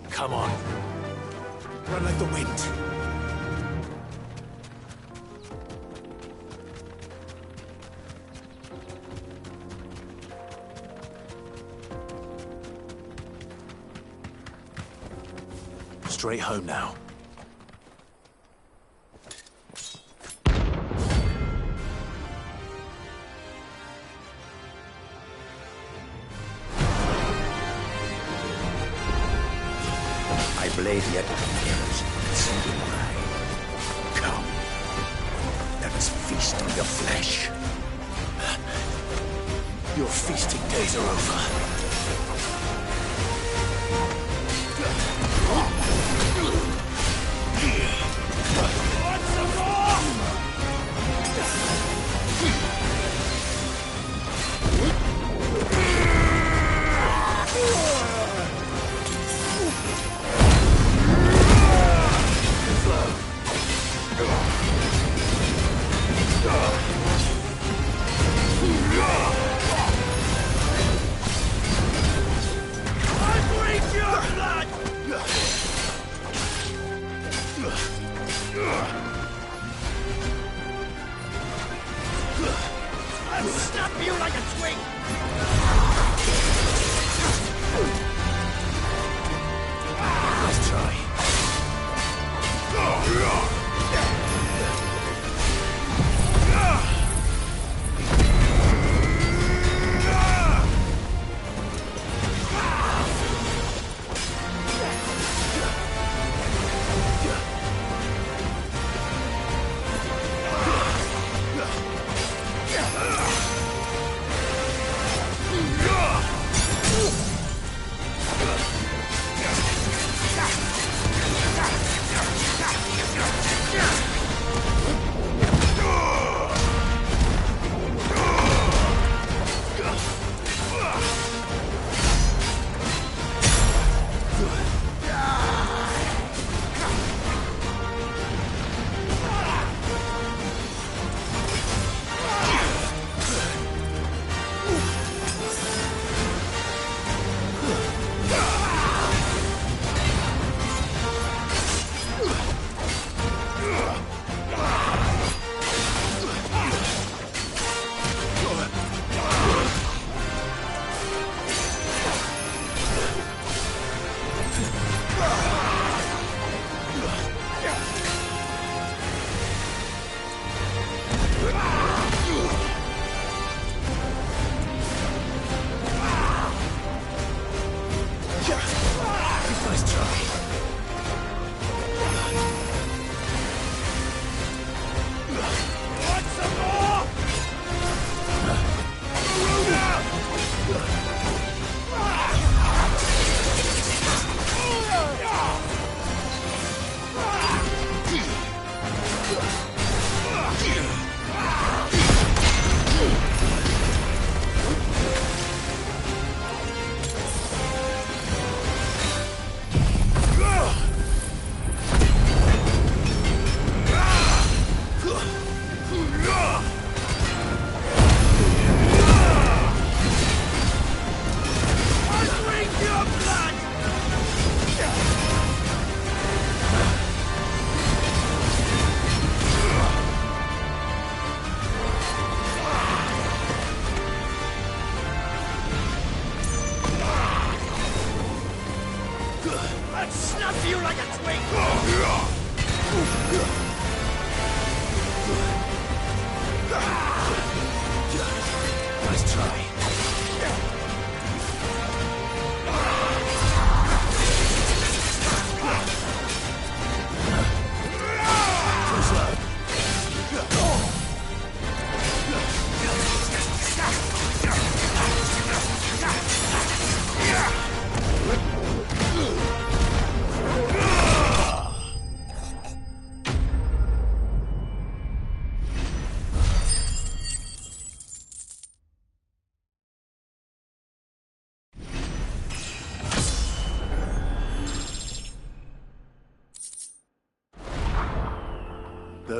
Come on. Run like the wind. Straight home now. Blade yet appears, so will I. Come, let us feast on your flesh. Your feasting days are over. I'll snap you like a twig! Let's try.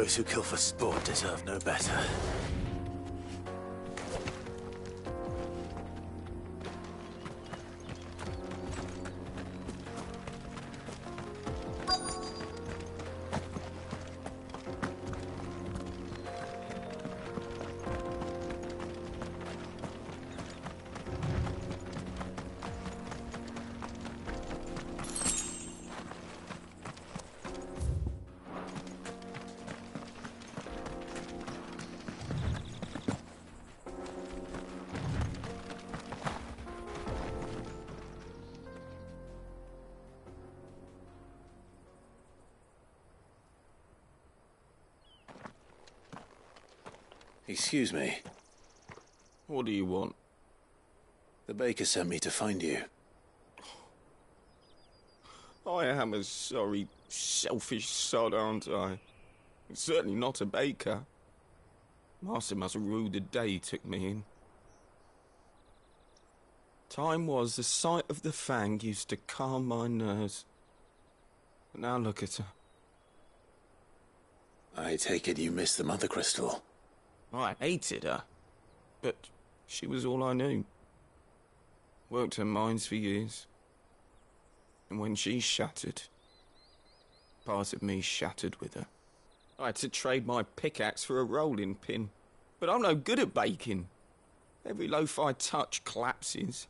Boys who kill for sport deserve no better. Excuse me. What do you want? The baker sent me to find you. I am a sorry, selfish sod, aren't I? Certainly not a baker. Master must have ruled the day he took me in. Time was the sight of the fang used to calm my nerves. But now look at her. I take it you missed the Mother Crystal. I hated her, but she was all I knew. Worked her mines for years. And when she shattered, part of me shattered with her. I had to trade my pickaxe for a rolling pin, but I'm no good at baking. Every loaf I touch collapses.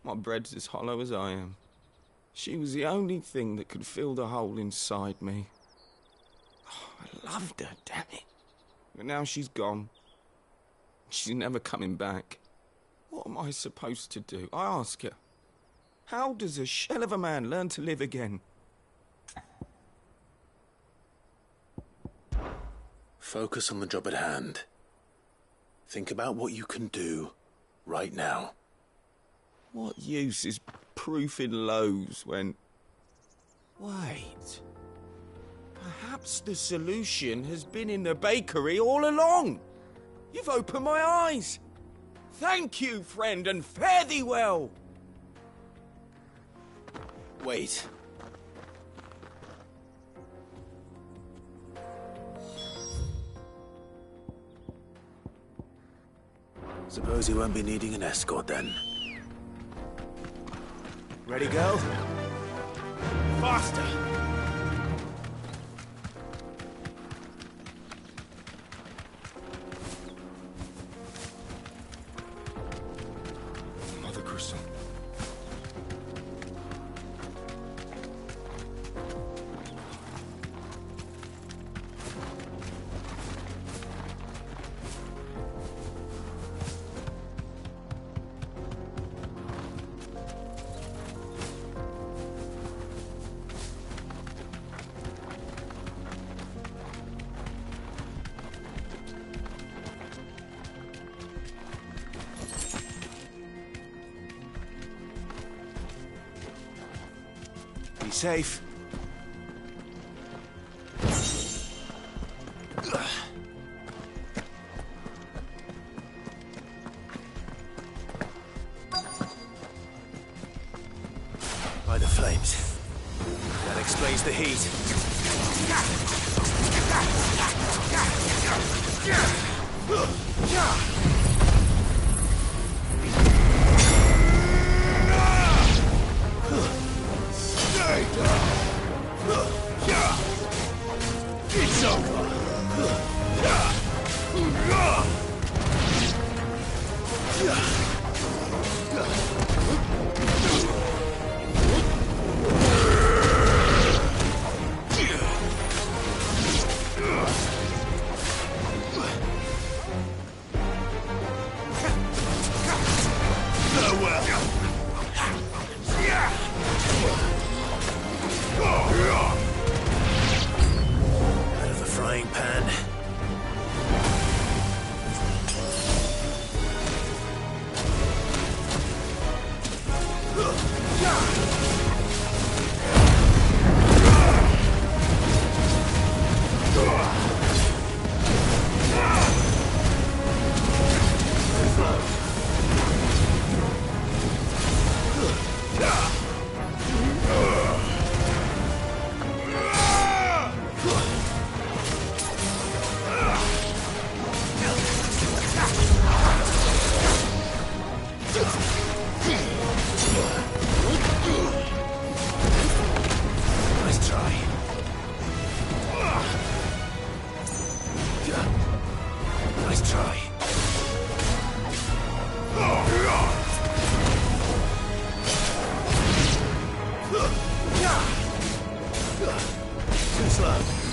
My bread's as hollow as I am. She was the only thing that could fill the hole inside me. Oh, I loved her, damn it. But now she's gone. She's never coming back. What am I supposed to do? I ask her. How does a shell of a man learn to live again? Focus on the job at hand. Think about what you can do right now. What use is proofing loaves when... Wait. Perhaps the solution has been in the bakery all along. You've opened my eyes. Thank you, friend, and fare thee well. Wait. Suppose you won't be needing an escort then. Ready, girl? Faster! Mother Crystal. Be safe. By the flames. That explains the heat. It's over. Nice try. Too slow.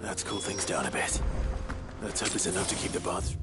Let's cool things down a bit. Let's hope it's enough to keep the baths.